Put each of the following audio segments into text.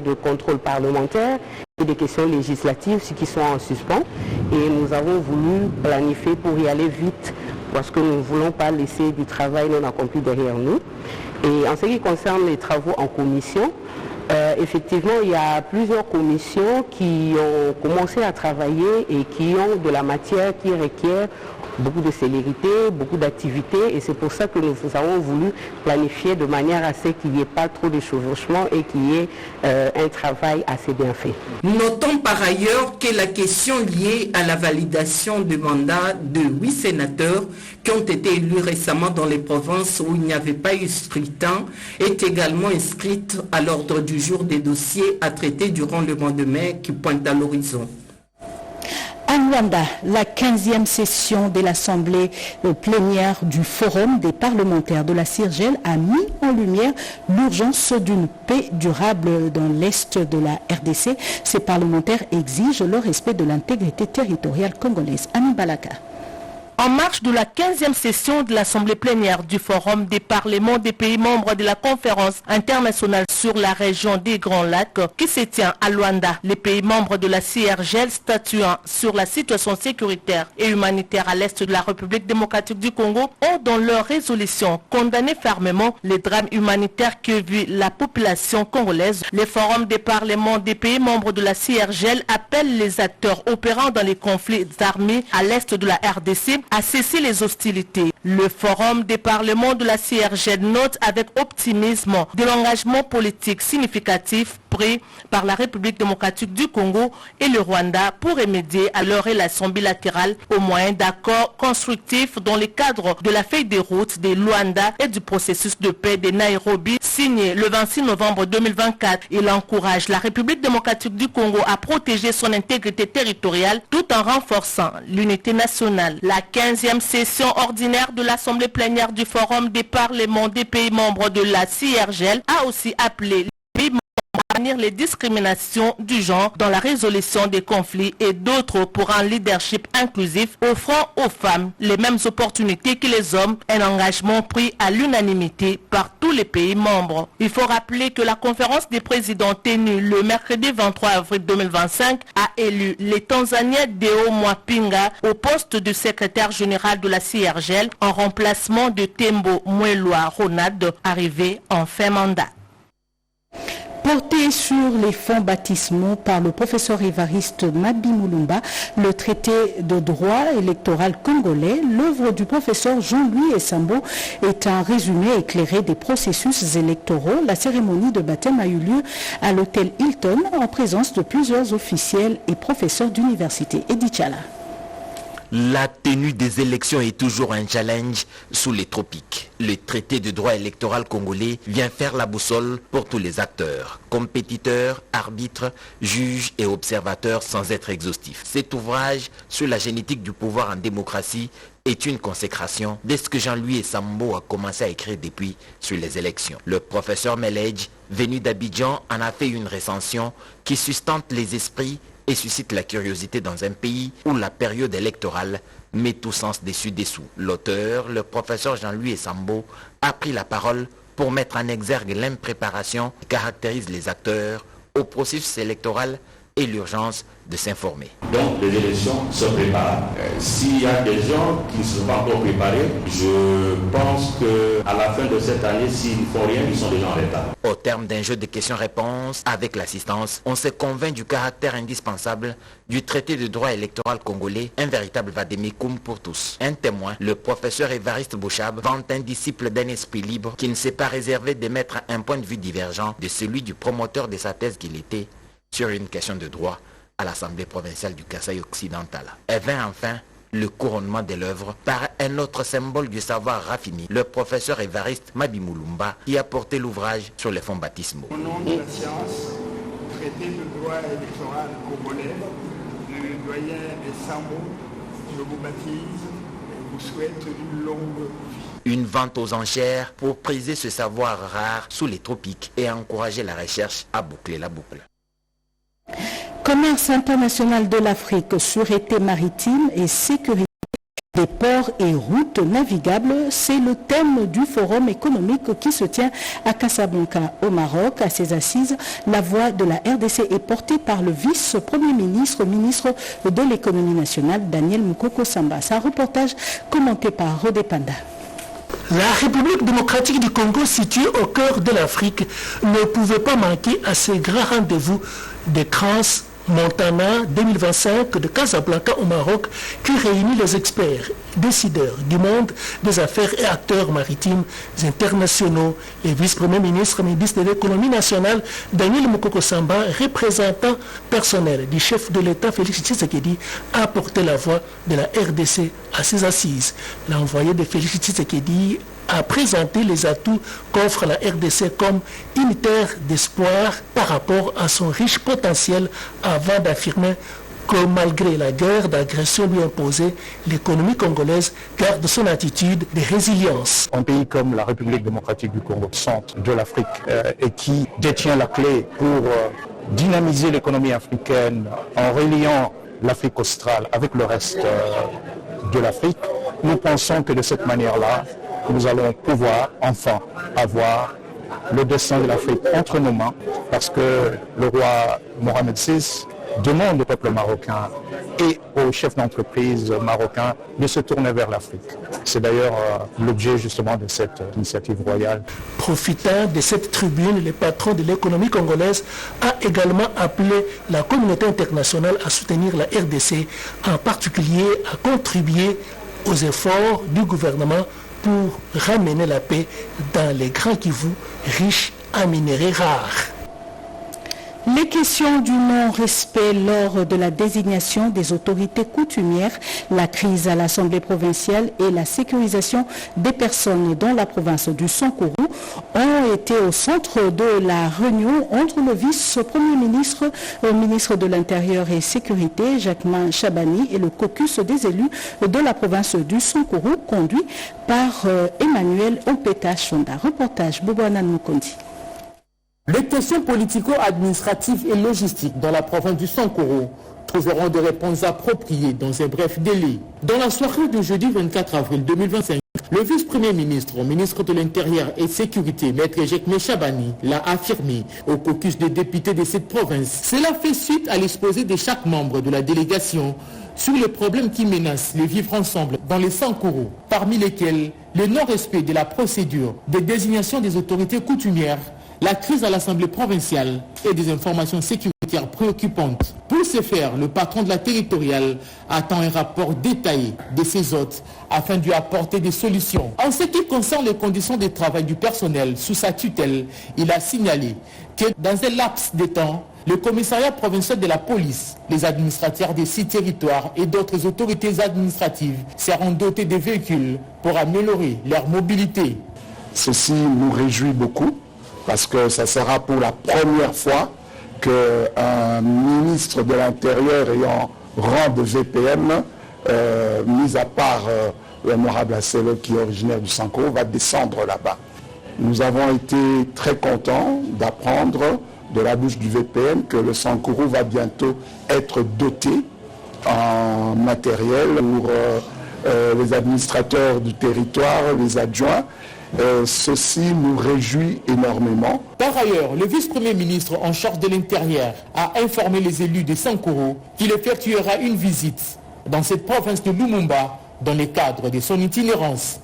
de contrôle parlementaire et des questions législatives qui sont en suspens. Et nous avons voulu planifier pour y aller vite parce que nous ne voulons pas laisser du travail non accompli derrière nous. Et en ce qui concerne les travaux en commission, effectivement, il y a plusieurs commissions qui ont commencé à travailler et qui ont de la matière qui requiert beaucoup de célérité, beaucoup d'activités, et c'est pour ça que nous avons voulu planifier de manière à ce qu'il n'y ait pas trop de chevauchement et qu'il y ait un travail assez bien fait. Notons par ailleurs que la question liée à la validation du mandat de 8 sénateurs qui ont été élus récemment dans les provinces où il n'y avait pas eu scrutin est également inscrite à l'ordre du jour des dossiers à traiter durant le mois de mai qui pointe à l'horizon. À Luanda, la 15e session de l'Assemblée plénière du Forum des parlementaires de la CIRGEL a mis en lumière l'urgence d'une paix durable dans l'Est de la RDC. Ces parlementaires exigent le respect de l'intégrité territoriale congolaise. Ami Balaka. En marge de la 15e session de l'Assemblée plénière du Forum des parlements des pays membres de la Conférence internationale sur la région des Grands Lacs qui se tient à Luanda, les pays membres de la CIRGEL statuant sur la situation sécuritaire et humanitaire à l'est de la République démocratique du Congo ont dans leur résolution condamné fermement les drames humanitaires que vit la population congolaise. Le Forum des parlements des pays membres de la CIRGEL appelle les acteurs opérant dans les conflits armés à l'est de la RDC à cesser les hostilités. Le Forum des parlements de la CIRGEL note avec optimisme de l'engagement politique significatif pris par la République démocratique du Congo et le Rwanda pour remédier à leurs relations bilatérales au moyen d'accords constructifs dans le cadre de la feuille de route de Luanda et du processus de paix de Nairobi signé le 26 novembre 2024. Il encourage la République démocratique du Congo à protéger son intégrité territoriale tout en renforçant l'unité nationale. La 15e session ordinaire de l'Assemblée plénière du Forum des parlements des pays membres de la CIRGEL a aussi appelé les pays membres à bannir les discriminations du genre dans la résolution des conflits et d'autres pour un leadership inclusif offrant aux femmes les mêmes opportunités que les hommes, un engagement pris à l'unanimité par tous les pays membres. Il faut rappeler que la conférence des présidents tenue le mercredi 23 avril 2025 a élu les Tanzaniens Deo Mwapinga au poste de secrétaire général de la CIRGEL en remplacement de Tembo Mwelwa Ronald, arrivé en fin mandat. Porté sur les fonds baptismaux par le professeur Évariste Mabi Mulumba, le traité de droit électoral congolais, l'œuvre du professeur Jean-Louis Essambo est un résumé éclairé des processus électoraux. La cérémonie de baptême a eu lieu à l'hôtel Hilton en présence de plusieurs officiels et professeurs d'université. Edith Chala. La tenue des élections est toujours un challenge sous les tropiques. Le traité de droit électoral congolais vient faire la boussole pour tous les acteurs, compétiteurs, arbitres, juges et observateurs sans être exhaustif. Cet ouvrage sur la génétique du pouvoir en démocratie est une consécration de ce que Jean-Louis Essambo a commencé à écrire depuis sur les élections. Le professeur Meledj, venu d'Abidjan, en a fait une recension qui sustente les esprits et suscite la curiosité dans un pays où la période électorale met tout sens dessus-dessous. L'auteur, le professeur Jean-Louis Essambo, a pris la parole pour mettre en exergue l'impréparation qui caractérise les acteurs au processus électoral et l'urgence de s'informer. Donc les élections se préparent. S'il y a des gens qui ne sont pas encore préparés, je pense qu'à la fin de cette année, s'ils ne font rien, ils sont déjà en retard. Au terme d'un jeu de questions-réponses avec l'assistance, on s'est convaincu du caractère indispensable du traité de droit électoral congolais, un véritable vadémécum pour tous. Un témoin, le professeur Évariste Bouchab, vante un disciple d'un esprit libre qui ne s'est pas réservé d'émettre un point de vue divergent de celui du promoteur de sa thèse qu'il était sur une question de droit à l'Assemblée provinciale du Kasaï occidental. Et vint enfin le couronnement de l'œuvre par un autre symbole du savoir raffiné, le professeur Évariste Mabi Mulumba, qui a porté l'ouvrage sur les fonds baptismaux. Au nom de la science, traité de droit électoral congolais, le doyen Essambo, je vous baptise et vous souhaite une longue vie. Une vente aux enchères pour priser ce savoir rare sous les tropiques et encourager la recherche à boucler la boucle. Commerce international de l'Afrique, sûreté maritime et sécurité des ports et routes navigables. C'est le thème du forum économique qui se tient à Casablanca au Maroc. À ses assises, la voix de la RDC est portée par le vice-premier ministre, ministre de l'économie nationale, Daniel Moukoko Samba. C'est un reportage commenté par Rodé Panda. La République démocratique du Congo, située au cœur de l'Afrique, ne pouvait pas manquer à ce grand rendez-vous des Crans Montana 2025 de Casablanca au Maroc, qui réunit les experts, décideurs du monde des affaires et acteurs maritimes internationaux. Les vice-premiers ministres, ministre de l'économie nationale, Daniel Moukoko Samba, représentant personnel du chef de l'État Félix Tshisekedi, a porté la voix de la RDC à ses assises. L'envoyé de Félix Tshisekedi a présenté les atouts qu'offre la RDC comme une terre d'espoir par rapport à son riche potentiel, avant d'affirmer que malgré la guerre d'agression lui imposée, l'économie congolaise garde son attitude de résilience. Un pays comme la République démocratique du Congo, centre de l'Afrique, et qui détient la clé pour dynamiser l'économie africaine en reliant l'Afrique australe avec le reste de l'Afrique, nous pensons que de cette manière-là, nous allons pouvoir enfin avoir le destin de l'Afrique entre nos mains, parce que le roi Mohamed VI demande au peuple marocain et aux chefs d'entreprise marocains de se tourner vers l'Afrique. C'est d'ailleurs l'objet justement de cette initiative royale. Profitant de cette tribune, le patron de l'économie congolaise a également appelé la communauté internationale à soutenir la RDC, en particulier à contribuer aux efforts du gouvernement pour ramener la paix dans les grands Kivu, riches en minerais rares. Les questions du non-respect lors de la désignation des autorités coutumières, la crise à l'Assemblée provinciale et la sécurisation des personnes dans la province du Sankourou ont été au centre de la réunion entre le vice-premier ministre, le ministre de l'Intérieur et Sécurité, Jacquemin Chabani, et le caucus des élus de la province du Sankourou, conduit par Emmanuel Ompeta Chonda. Reportage Boboana Nukondi. Les questions politico-administratives et logistiques dans la province du Sankourou trouveront des réponses appropriées dans un bref délai. Dans la soirée de jeudi 24 avril 2025, le vice-premier ministre, ministre de l'Intérieur et Sécurité, Maître Jacquemin Chabani, l'a affirmé au caucus des députés de cette province. Cela fait suite à l'exposé de chaque membre de la délégation sur les problèmes qui menacent le vivre ensemble dans les Sankourou, parmi lesquels le non-respect de la procédure de désignation des autorités coutumières, la crise à l'Assemblée provinciale et des informations sécuritaires préoccupantes. Pour ce faire, le patron de la territoriale attend un rapport détaillé de ses hôtes afin d'y apporter des solutions. En ce qui concerne les conditions de travail du personnel sous sa tutelle, il a signalé que dans un laps de temps, le commissariat provincial de la police, les administrateurs des 6 territoires et d'autres autorités administratives seront dotés de véhicules pour améliorer leur mobilité. Ceci nous réjouit beaucoup, parce que ça sera pour la première fois qu'un ministre de l'Intérieur ayant rang de VPM, mis à part l'honorable Asselo qui est originaire du Sankourou, va descendre là-bas. Nous avons été très contents d'apprendre de la bouche du VPM que le Sankourou va bientôt être doté en matériel pour les administrateurs du territoire, les adjoints. Ceci nous réjouit énormément. Par ailleurs, le vice-premier ministre en charge de l'Intérieur a informé les élus de Sankourou qu'il effectuera une visite dans cette province de Lumumba dans le cadre de son itinérance.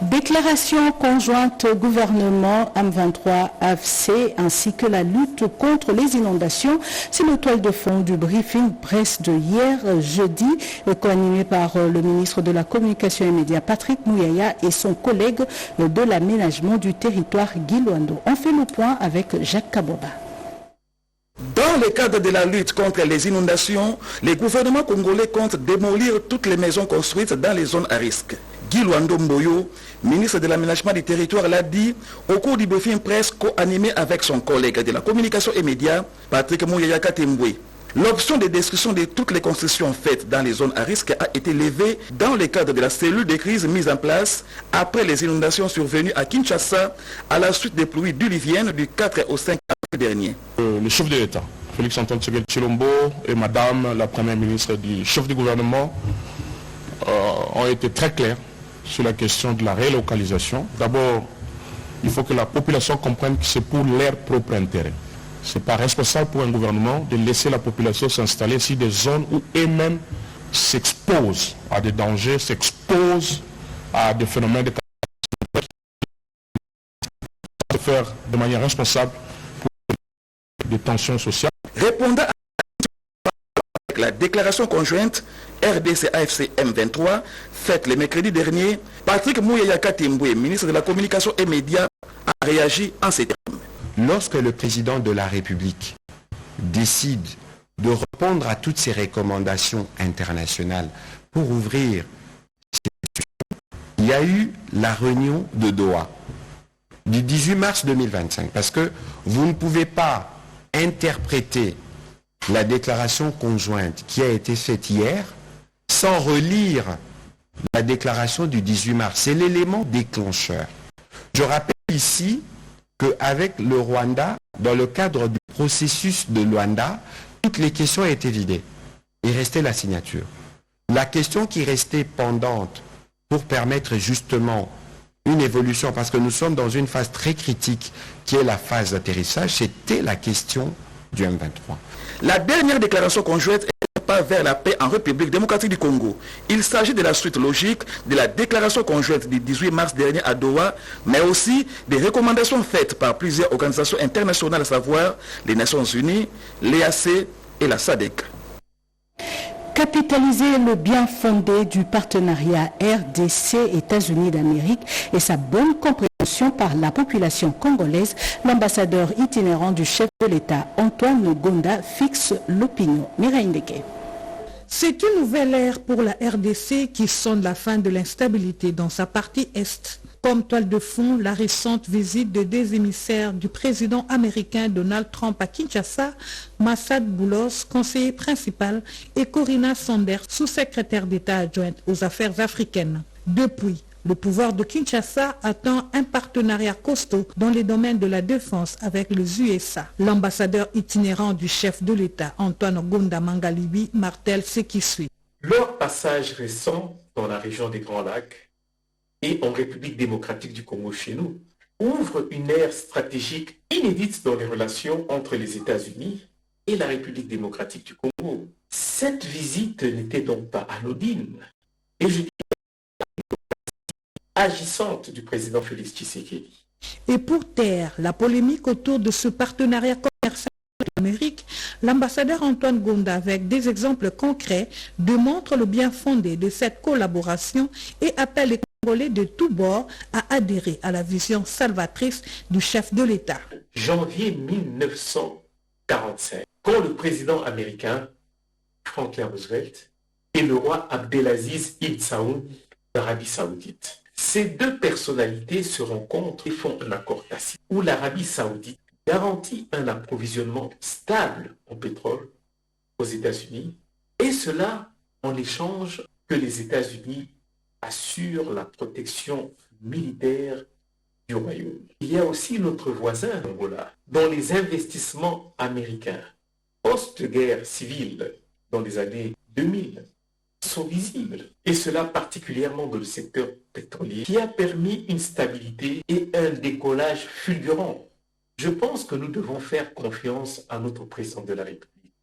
Déclaration conjointe gouvernement M23-AFC ainsi que la lutte contre les inondations. C'est le toile de fond du briefing presse de hier jeudi, co-animé par le ministre de la Communication et Médias Patrick Mouyaya et son collègue de l'aménagement du territoire Guy Luando. On fait le point avec Jacques Kaboba. Dans le cadre de la lutte contre les inondations, le gouvernement congolais compte démolir toutes les maisons construites dans les zones à risque. Guy Luando Mboyo, ministre de l'aménagement du territoire, l'a dit au cours du briefing presse co-animé avec son collègue de la communication et médias, Patrick Mouyaya Katembwe. L'option de destruction de toutes les constructions faites dans les zones à risque a été levée dans le cadre de la cellule de crise mise en place après les inondations survenues à Kinshasa à la suite des pluies diluviennes du 4 au 5 avril dernier. Le chef de l'État, Félix Antoine Tshisekedi Tshilombo, et Madame la Première ministre du chef du gouvernement ont été très clairs sur la question de la relocalisation. D'abord, il faut que la population comprenne que c'est pour leur propre intérêt. Ce n'est pas responsable pour un gouvernement de laisser la population s'installer sur des zones où eux-mêmes s'exposent à des dangers, s'exposent à des phénomènes de catastrophe, de faire de manière responsable pour des tensions sociales. Répondant à la déclaration conjointe RDC-AFC M23 faite le mercredi dernier, Patrick Mouyayaka Timboué, ministre de la Communication et Médias, a réagi en ces termes. Lorsque le président de la République décide de répondre à toutes ces recommandations internationales pour ouvrir ces institutions, il y a eu la réunion de Doha du 18 mars 2025, parce que vous ne pouvez pas interpréter la déclaration conjointe qui a été faite hier sans relire la déclaration du 18 mars. C'est l'élément déclencheur. Je rappelle ici qu'avec le Rwanda, dans le cadre du processus de Luanda, toutes les questions étaient vidées. Il restait la signature. La question qui restait pendante pour permettre justement une évolution, parce que nous sommes dans une phase très critique qui est la phase d'atterrissage, c'était la question du M23. La dernière déclaration conjointe est pas vers la paix en République démocratique du Congo. Il s'agit de la suite logique de la déclaration conjointe du 18 mars dernier à Doha, mais aussi des recommandations faites par plusieurs organisations internationales, à savoir les Nations Unies, l'EAC et la SADC. Capitaliser le bien fondé du partenariat RDC-États-Unis d'Amérique et sa bonne compréhension par la population congolaise, l'ambassadeur itinérant du chef de l'État, Antoine Gonda, fixe l'opinion. Mireille Ndeke. C'est une nouvelle ère pour la RDC qui sonne la fin de l'instabilité dans sa partie Est. Comme toile de fond, la récente visite de deux émissaires du président américain Donald Trump à Kinshasa, Massad Boulos, conseiller principal, et Corinna Sanders, sous-secrétaire d'État adjointe aux affaires africaines. Depuis, le pouvoir de Kinshasa attend un partenariat costaud dans les domaines de la défense avec les USA. L'ambassadeur itinérant du chef de l'État, Antoine Gonda Mangalibi, martèle ce qui suit. Leur passage récent dans la région des Grands Lacs et en République démocratique du Congo chez nous, ouvre une ère stratégique inédite dans les relations entre les États-Unis et la République démocratique du Congo. Cette visite n'était donc pas anodine, et je dirais agissante du président Félix Tshisekedi. Et pour taire la polémique autour de ce partenariat commercial avec l'Amérique, l'ambassadeur Antoine Gonda, avec des exemples concrets, démontre le bien fondé de cette collaboration et appelle les Congolais de tous bords à adhérer à la vision salvatrice du chef de l'État. Janvier 1945, quand le président américain Franklin Roosevelt et le roi Abdelaziz Ibn Saoud d'Arabie Saoudite. Ces deux personnalités se rencontrent et font un accord tacite où l'Arabie Saoudite garantit un approvisionnement stable en pétrole aux États-Unis, et cela en échange que les États-Unis assurent la protection militaire du royaume. Il y a aussi notre voisin Angola, dont les investissements américains post-guerre civile dans les années 2000 sont visibles, et cela particulièrement dans le secteur pétrolier, qui a permis une stabilité et un décollage fulgurant. Je pense que nous devons faire confiance à notre président de la République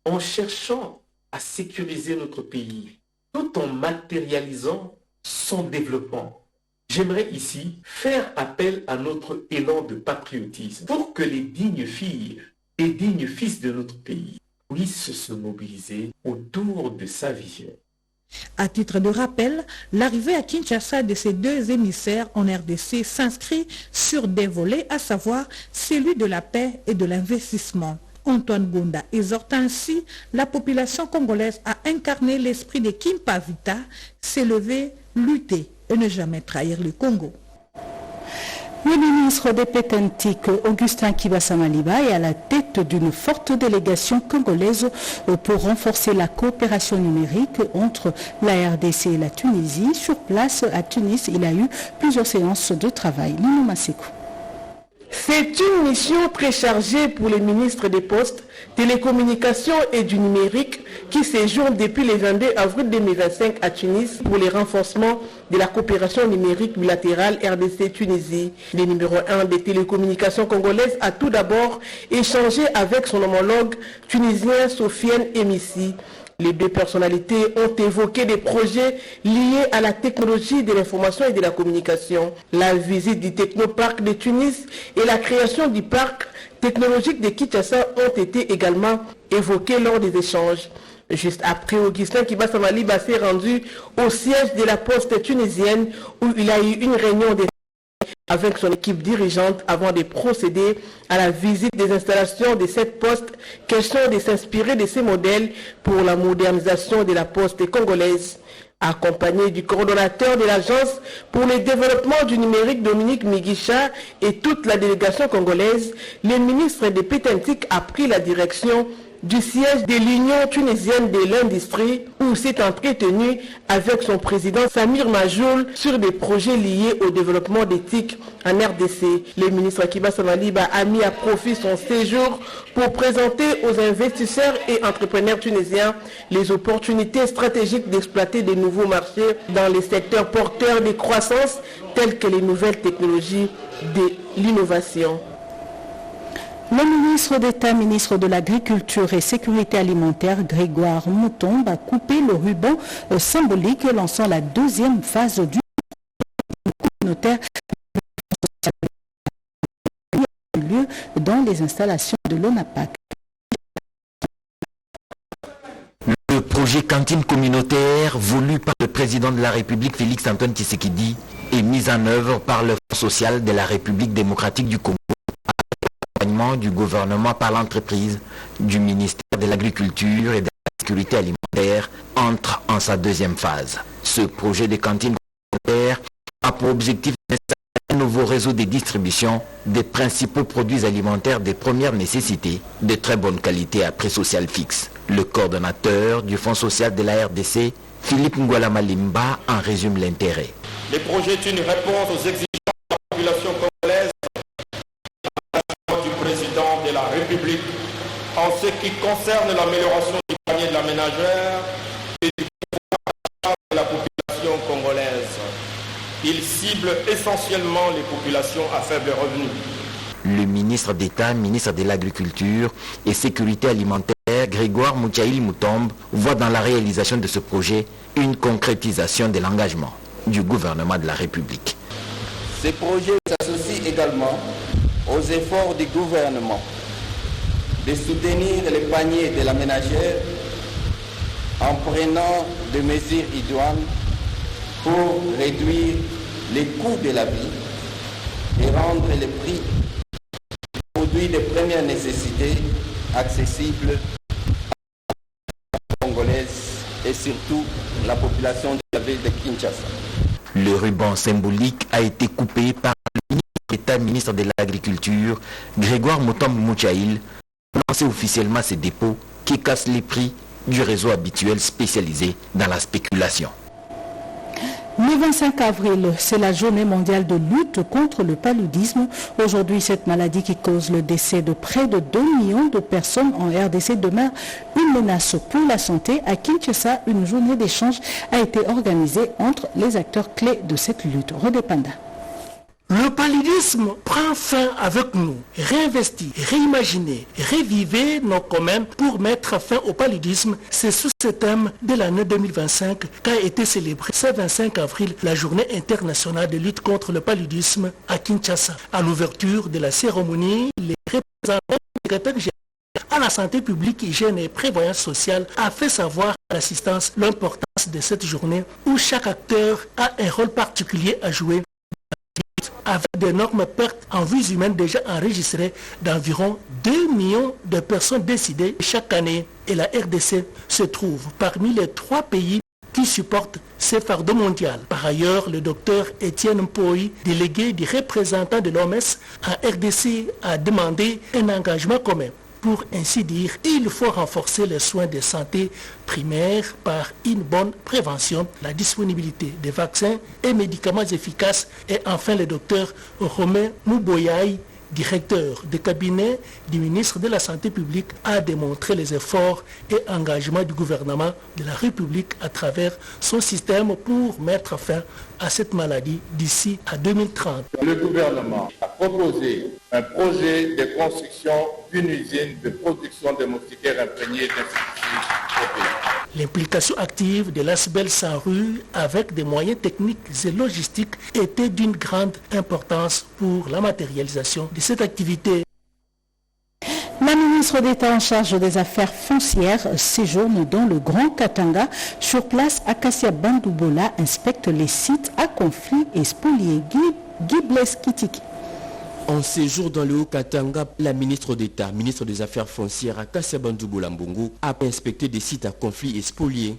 en cherchant à sécuriser notre pays, tout en matérialisant son développement. J'aimerais ici faire appel à notre élan de patriotisme pour que les dignes filles et dignes fils de notre pays puissent se mobiliser autour de sa vision. À titre de rappel, l'arrivée à Kinshasa de ces deux émissaires en RDC s'inscrit sur des volets, à savoir celui de la paix et de l'investissement. Antoine Gonda exhorte ainsi la population congolaise à incarner l'esprit de Kimpa Vita, s'élever, lutter et ne jamais trahir le Congo. Le ministre des Pétantiques, Augustin Kibasa-Maliba, est à la tête d'une forte délégation congolaise pour renforcer la coopération numérique entre la RDC et la Tunisie. Sur place, à Tunis, il a eu plusieurs séances de travail. Lino Masekou. C'est une mission très chargée pour les ministres des Postes, Télécommunications et du Numérique qui séjournent depuis le 22 avril 2025 à Tunis pour le renforcement de la coopération numérique bilatérale RDC-Tunisie. Le numéro 1 des télécommunications congolaises a tout d'abord échangé avec son homologue tunisien Sofiane Emissi. Les deux personnalités ont évoqué des projets liés à la technologie de l'information et de la communication. La visite du Technoparc de Tunis et la création du parc technologique de Kinshasa ont été également évoqués lors des échanges. Juste après, Augustin Kibasa Maliba s'est rendu au siège de la poste tunisienne où il a eu une réunion avec son équipe dirigeante avant de procéder à la visite des installations de cette poste, question de s'inspirer de ces modèles pour la modernisation de la poste congolaise. Accompagné du coordonnateur de l'Agence pour le développement du numérique Dominique Migisha et toute la délégation congolaise, le ministre de Pétentique a pris la direction du siège de l'Union tunisienne de l'industrie où s'est entretenu avec son président Samir Majoul sur des projets liés au développement d'éthique en RDC. Le ministre Kibasa Maliba a mis à profit son séjour pour présenter aux investisseurs et entrepreneurs tunisiens les opportunités stratégiques d'exploiter de nouveaux marchés dans les secteurs porteurs de croissance tels que les nouvelles technologies de l'innovation. Le ministre d'État, ministre de l'Agriculture et Sécurité alimentaire, Grégoire Moutombe, a coupé le ruban symbolique lançant la deuxième phase du communautaire lieu dans les installations de l'ONAPAC. Le projet cantine communautaire voulu par le président de la République, Félix Antoine Tshisekedi, est mis en œuvre par le Fonds social de la République démocratique du Congo. Du gouvernement par l'entreprise du ministère de l'Agriculture et de la Sécurité alimentaire entre en sa deuxième phase. Ce projet de cantine communautaire a pour objectif d'installer un nouveau réseau de distribution des principaux produits alimentaires de première nécessité de très bonne qualité à prix social fixe. Le coordonnateur du Fonds social de la RDC, Philippe Ngwala Malimba, en résume l'intérêt. Le projet est une réponse aux exigences de la population congolaise président de la République en ce qui concerne l'amélioration du panier de la ménagère et du pouvoir de la population congolaise. Il cible essentiellement les populations à faible revenu. Le ministre d'État, ministre de l'Agriculture et Sécurité alimentaire, Grégoire Moutombe, voit dans la réalisation de ce projet une concrétisation de l'engagement du gouvernement de la République. Ce projet s'associe également aux efforts du gouvernement de soutenir les paniers de la ménagère en prenant des mesures idoines pour réduire les coûts de la vie et rendre les prix des produits de première nécessité accessibles aux Congolaises et surtout la population de la ville de Kinshasa. Le ruban symbolique a été coupé par le ministre d'État, ministre de l'Agriculture, Grégoire Moutombe Mouchaïl, pour lancer officiellement ces dépôts qui cassent les prix du réseau habituel spécialisé dans la spéculation. Le 25 avril, c'est la journée mondiale de lutte contre le paludisme. Aujourd'hui, cette maladie qui cause le décès de près de 2 millions de personnes en RDC demeure une menace pour la santé. À Kinshasa, une journée d'échange a été organisée entre les acteurs clés de cette lutte. Rodé Panda. Le paludisme prend fin avec nous. Réinvestir, réimaginer, revivre nos communs pour mettre fin au paludisme, c'est sous ce thème de l'année 2025 qu'a été célébrée ce 25 avril la journée internationale de lutte contre le paludisme à Kinshasa. À l'ouverture de la cérémonie, les représentants du secrétaire général à la santé publique, hygiène et prévoyance sociale a fait savoir à l'assistance l'importance de cette journée où chaque acteur a un rôle particulier à jouer avec d'énormes pertes en vies humaines déjà enregistrées d'environ 2 millions de personnes décédées chaque année. Et la RDC se trouve parmi les 3 pays qui supportent ces fardeaux mondiaux. Par ailleurs, le docteur Étienne Mpoyi, délégué du représentant de l'OMS en RDC, a demandé un engagement commun. Pour ainsi dire, il faut renforcer les soins de santé primaires par une bonne prévention, la disponibilité des vaccins et médicaments efficaces. Et enfin, le docteur Romain Mouboyaï, directeur de cabinet du ministre de la Santé publique, a démontré les efforts et engagements du gouvernement de la République à travers son système pour mettre fin à cette maladie d'ici à 2030. Le gouvernement a proposé un projet de construction d'une usine de production de moustiquaires imprégnés d'insecticides au pays. L'implication active de l'ASBEL Saint-Rue avec des moyens techniques et logistiques était d'une grande importance pour la matérialisation de cette activité. La ministre d'État en charge des affaires foncières séjourne dans le Grand Katanga. Sur place, Acacia Bandoubola inspecte les sites à conflit et spoliés. Guy Bleskitiki. En séjour dans le Haut-Katanga, la ministre d'État, ministre des Affaires foncières Acacia Bandoubola Mbongo, a inspecté des sites à conflit et spoliés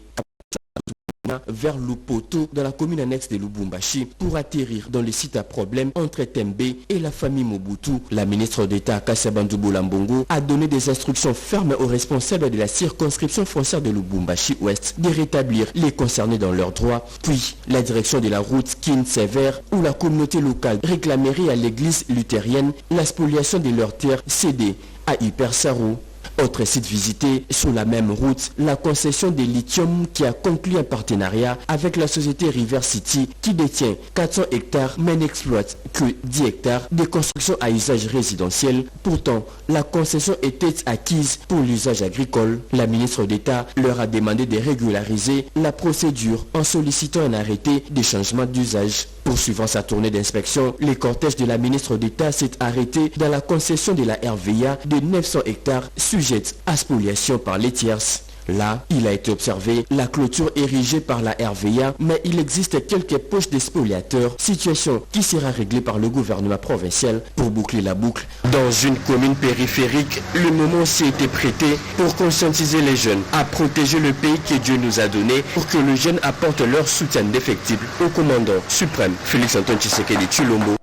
vers Lupoto, dans la commune annexe de Lubumbashi, pour atterrir dans les sites à problème entre Tembe et la famille Mobutu. La ministre d'État Acacia Bandoubola Mbongo a donné des instructions fermes aux responsables de la circonscription foncière de Lubumbashi-Ouest de rétablir les concernés dans leurs droits. Puis, la direction de la route Kin-Sévère, où la communauté locale réclamerait à l'église luthérienne la spoliation de leurs terres cédées à Hyper-Sarou. Autre site visité sur la même route, la concession de lithium qui a conclu un partenariat avec la société River City qui détient 400 hectares mais n'exploite que 10 hectares de construction à usage résidentiel. Pourtant, la concession était acquise pour l'usage agricole. La ministre d'État leur a demandé de régulariser la procédure en sollicitant un arrêté de changement d'usage. Poursuivant sa tournée d'inspection, le cortège de la ministre d'État s'est arrêté dans la concession de la RVA de 900 hectares sujette à spoliation par les tierces. Là, il a été observé la clôture érigée par la RVA, mais il existe quelques poches de spoliateurs, situation qui sera réglée par le gouvernement provincial pour boucler la boucle. Dans une commune périphérique, le moment s'y était prêté pour conscientiser les jeunes à protéger le pays que Dieu nous a donné pour que les jeunes apportent leur soutien indéfectible au commandant suprême Félix Antoine Tshisekedi Tshilombo.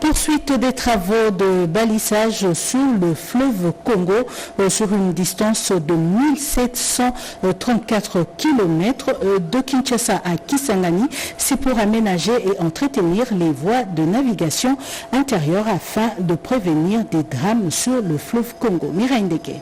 Poursuite des travaux de balisage sur le fleuve Congo sur une distance de 1734 km de Kinshasa à Kisangani. C'est pour aménager et entretenir les voies de navigation intérieure afin de prévenir des drames sur le fleuve Congo. Mireille Ndeke.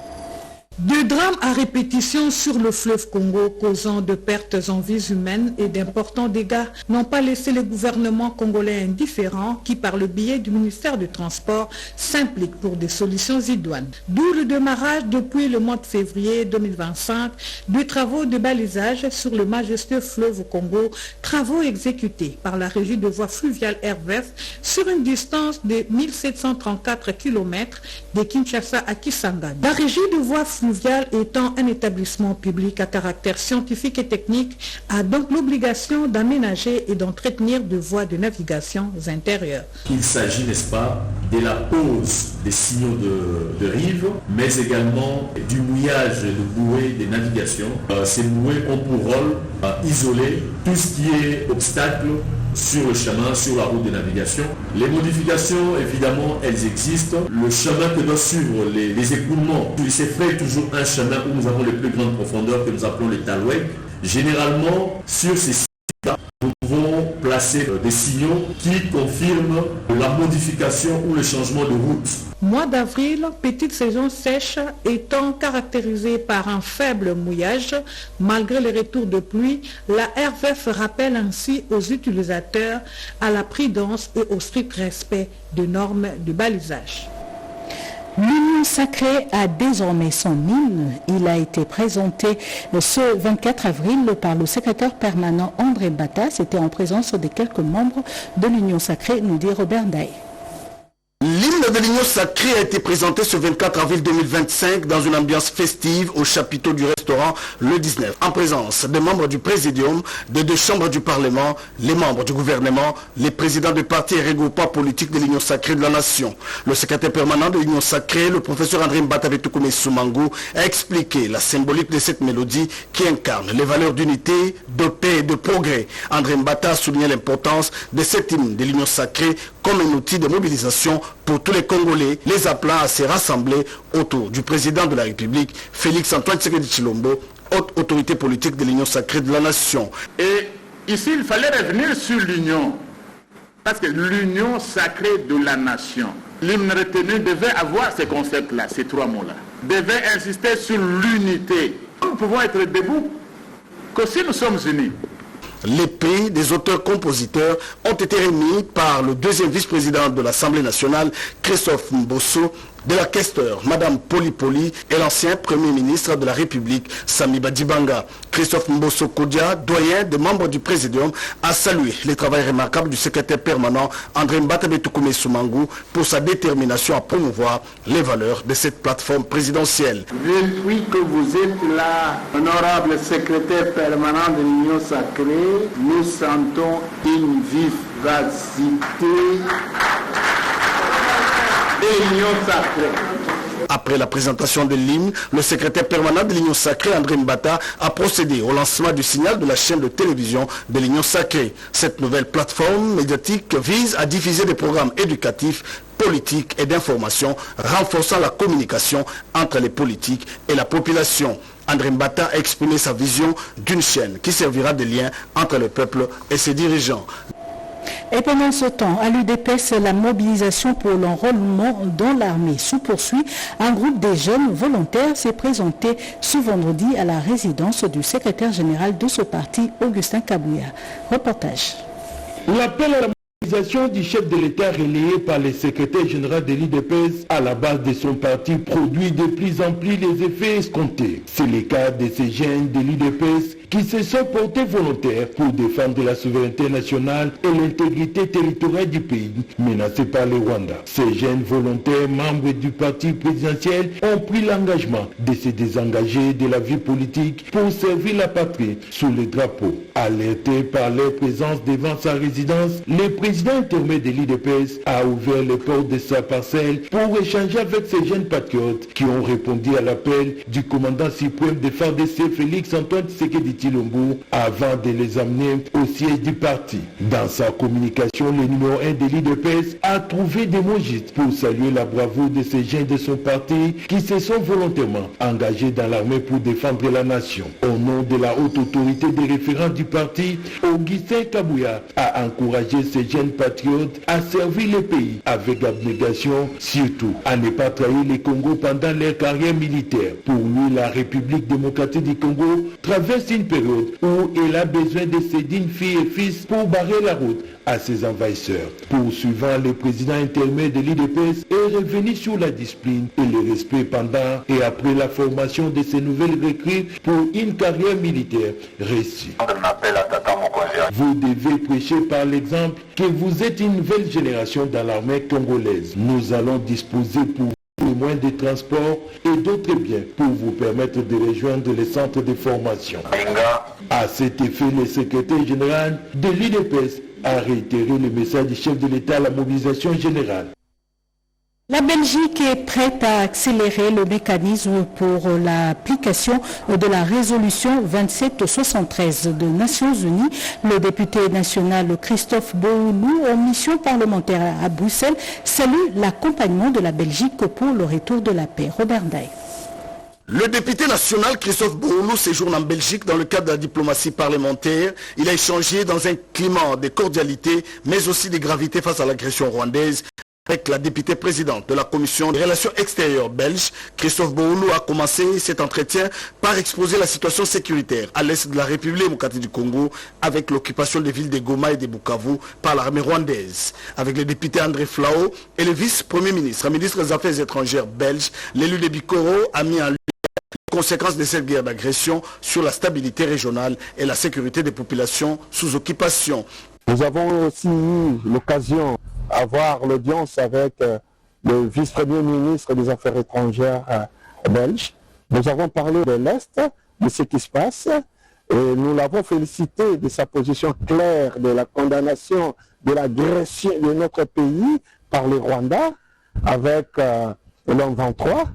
De drames à répétition sur le fleuve Congo causant de pertes en vies humaines et d'importants dégâts n'ont pas laissé le gouvernement congolais indifférent qui, par le biais du ministère du Transport, s'implique pour des solutions idoines. D'où le démarrage depuis le mois de février 2025 des travaux de balisage sur le majestueux fleuve Congo, travaux exécutés par la régie de voies fluviales RVF sur une distance de 1734 km de Kinshasa à Kisangani. La régie de voies fluviales étant un établissement public à caractère scientifique et technique, a donc l'obligation d'aménager et d'entretenir de voies de navigation intérieures. Il s'agit, n'est-ce pas, de la pose des signaux de rive, mais également du mouillage de bouées de navigation. Ces bouées ont pour rôle isoler tout ce qui est obstacle sur le chemin, sur la route de navigation. Les modifications, évidemment, elles existent. Le chemin que doivent suivre les écoulements, c'est fait toujours un chemin où nous avons les plus grandes profondeurs que nous appelons les talwegs. Généralement, sur ces sites-là, nous pouvons placer des signaux qui confirment la modification ou le changement de route. Mois d'avril, petite saison sèche étant caractérisée par un faible mouillage, malgré les retours de pluie, la RVF rappelle ainsi aux utilisateurs à la prudence et au strict respect des normes de balisage. L'Union sacrée a désormais son hymne. Il a été présenté ce 24 avril par le secrétaire permanent André Bata. C'était en présence de quelques membres de l'Union sacrée, nous dit Robert Daye. L'hymne de l'Union sacrée a été présenté ce 24 avril 2025 dans une ambiance festive au chapiteau du restaurant le 19, en présence des membres du Présidium, des deux chambres du Parlement, les membres du gouvernement, les présidents de partis et regroupements politiques de l'Union sacrée de la Nation. Le secrétaire permanent de l'Union sacrée, le professeur André Mbatavetukume Soumangu, a expliqué la symbolique de cette mélodie qui incarne les valeurs d'unité, de paix et de progrès. André Mbata a souligné l'importance de cet hymne de l'Union sacrée comme un outil de mobilisation pour tous les Congolais, les appelant à se rassembler autour du président de la République, Félix Antoine Tshisekedi Tshilombo, haute autorité politique de l'Union sacrée de la Nation. Et ici, il fallait revenir sur l'union. Parce que l'union sacrée de la nation, l'hymne retenu devait avoir ces concepts-là, ces trois mots-là. Devait insister sur l'unité. Nous pouvons être debout que si nous sommes unis. Les prix des auteurs-compositeurs ont été remis par le deuxième vice-président de l'Assemblée nationale, Christophe Mbosso, de la questeur, Madame Poli et l'ancien Premier ministre de la République, Sami Badibanga. Christophe Mbosso Kodia, doyen des membres du Présidium, a salué les travaux remarquables du secrétaire permanent André Mbatabetoukoumé Soumangou pour sa détermination à promouvoir les valeurs de cette plateforme présidentielle. Depuis que vous êtes là, honorable secrétaire permanent de l'Union sacrée, nous sentons une vivacité. Après la présentation de l'hymne, le secrétaire permanent de l'Union sacrée, André Mbata, a procédé au lancement du signal de la chaîne de télévision de l'Union sacrée. Cette nouvelle plateforme médiatique vise à diffuser des programmes éducatifs, politiques et d'information, renforçant la communication entre les politiques et la population. André Mbata a exprimé sa vision d'une chaîne qui servira de lien entre le peuple et ses dirigeants. Et pendant ce temps, à l'UDPS, la mobilisation pour l'enrôlement dans l'armée se poursuit. Un groupe de jeunes volontaires s'est présenté ce vendredi à la résidence du secrétaire général de ce parti, Augustin Kabouya. Reportage. L'appel à la mobilisation du chef de l'État relayé par le secrétaire général de l'UDPS à la base de son parti produit de plus en plus les effets escomptés. C'est le cas de ces jeunes de l'UDPS qui se sont portés volontaires pour défendre la souveraineté nationale et l'intégrité territoriale du pays menacé par le Rwanda. Ces jeunes volontaires membres du parti présidentiel ont pris l'engagement de se désengager de la vie politique pour servir la patrie sous le drapeau. Alerté par leur présence devant sa résidence, le président intermédiaire de l'UDPS a ouvert les portes de sa parcelle pour échanger avec ces jeunes patriotes qui ont répondu à l'appel du commandant suprême de FARDC, Félix Antoine Tshisekedi Tshilombo, avant de les amener au siège du parti. Dans sa communication, le numéro 1 de l'UDPS a trouvé des mots justes pour saluer la bravoure de ces jeunes de son parti qui se sont volontairement engagés dans l'armée pour défendre la nation. Au nom de la haute autorité des référents du parti, Augustin Kabouya a encouragé ces jeunes patriotes à servir le pays avec abnégation, surtout à ne pas trahir le Congo pendant leur carrière militaire. Pour lui, la République démocratique du Congo traverse une période où elle a besoin de ses dignes filles et fils pour barrer la route à ses envahisseurs. Poursuivant, le président intermédiaire de l'UDPS est revenu sur la discipline et le respect pendant et après la formation de ces nouvelles recrues pour une carrière militaire réussie. Vous devez prêcher par l'exemple que vous êtes une nouvelle génération dans l'armée congolaise. Nous allons disposer pour les moyens de transport et d'autres biens pour vous permettre de rejoindre les centres de formation. À cet effet, le secrétaire général de l'UDPS a réitéré le message du chef de l'État à la mobilisation générale. La Belgique est prête à accélérer le mécanisme pour l'application de la résolution 2773 des Nations Unies. Le député national Christophe Boulou, en mission parlementaire à Bruxelles, salue l'accompagnement de la Belgique pour le retour de la paix. Robert Day. Le député national Christophe Boulou séjourne en Belgique dans le cadre de la diplomatie parlementaire. Il a échangé dans un climat de cordialité, mais aussi de gravité face à l'agression rwandaise. Avec la députée présidente de la commission des relations extérieures belge, Christophe Boulou a commencé cet entretien par exposer la situation sécuritaire à l'est de la République démocratique du Congo avec l'occupation des villes de Goma et de Bukavu par l'armée rwandaise. Avec le député André Flao et le vice-premier ministre des Affaires étrangères belge, l'élu de Bikoro a mis en lumière les conséquences de cette guerre d'agression sur la stabilité régionale et la sécurité des populations sous occupation. Nous avons aussi eu l'occasion avoir l'audience avec le vice-premier ministre des Affaires étrangères belge. Nous avons parlé de l'Est, de ce qui se passe, et nous l'avons félicité de sa position claire de la condamnation de l'agression de notre pays par le Rwanda avec l'M23.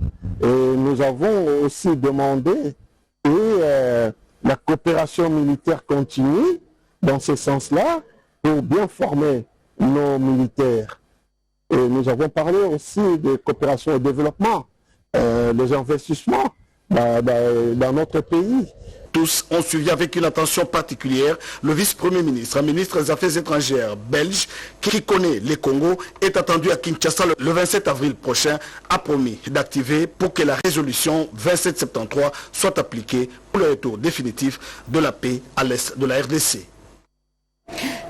Et nous avons aussi demandé que la coopération militaire continue dans ce sens-là pour bien former nos militaires. Et nous avons parlé aussi de coopération et développement, des investissements dans notre pays. Tous ont suivi avec une attention particulière le vice-premier ministre, ministre des Affaires étrangères belge, qui connaît les Congos, est attendu à Kinshasa le 27 avril prochain, a promis d'activer pour que la résolution 2773 soit appliquée pour le retour définitif de la paix à l'est de la RDC.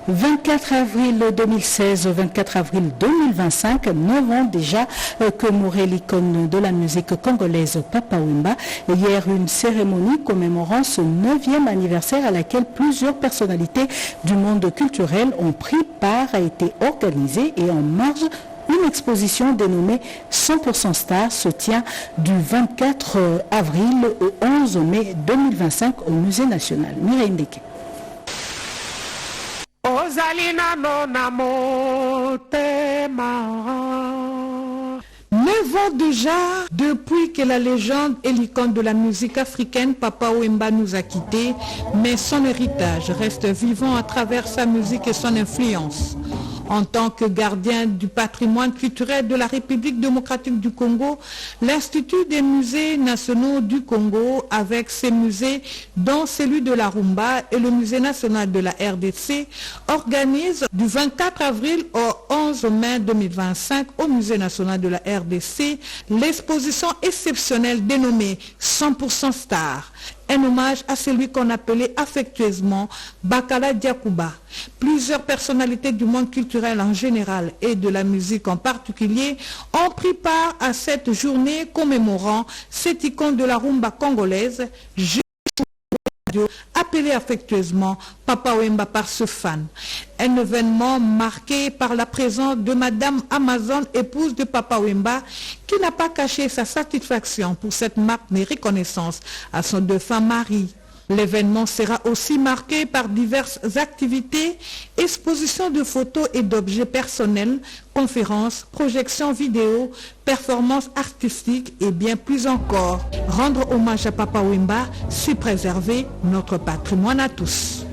24 avril 2016 au 24 avril 2025, 9 ans déjà que mourait l'icône de la musique congolaise Papa Wemba. Hier, une cérémonie commémorant ce 9e anniversaire à laquelle plusieurs personnalités du monde culturel ont pris part a été organisée et en marge, une exposition dénommée 100% Star se tient du 24 avril au 11 mai 2025 au Musée national. Mireille Ndeke. 9 ans déjà depuis que la légende et l'icône de la musique africaine Papa Wemba nous a quittés, mais son héritage reste vivant à travers sa musique et son influence. En tant que gardien du patrimoine culturel de la République démocratique du Congo, l'Institut des musées nationaux du Congo, avec ses musées dont celui de la Rumba et le Musée national de la RDC, organise du 24 avril au 11 mai 2025 au Musée national de la RDC l'exposition exceptionnelle dénommée 100% Star. Un hommage à celui qu'on appelait affectueusement Bakala Diakouba. Plusieurs personnalités du monde culturel en général et de la musique en particulier ont pris part à cette journée commémorant cette icône de la rumba congolaise, appelé affectueusement Papa Wemba par ce fan. Un événement marqué par la présence de Madame Amazon, épouse de Papa Wemba, qui n'a pas caché sa satisfaction pour cette marque de reconnaissance à son défunt mari. L'événement sera aussi marqué par diverses activités, expositions de photos et d'objets personnels, conférences, projections vidéo, performances artistiques et bien plus encore. Rendre hommage à Papa Wemba, c'est préserver notre patrimoine à tous.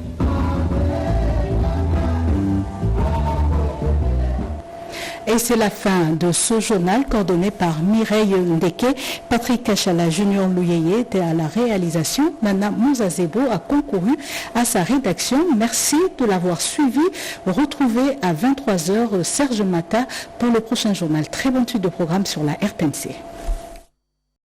Et c'est la fin de ce journal coordonné par Mireille Ndeke. Patrick Kachala Junior Louyeye était à la réalisation. Nana Mouzazebo a concouru à sa rédaction. Merci de l'avoir suivi. Retrouvez à 23h Serge Mata pour le prochain journal. Très bonne suite de programme sur la RTNC.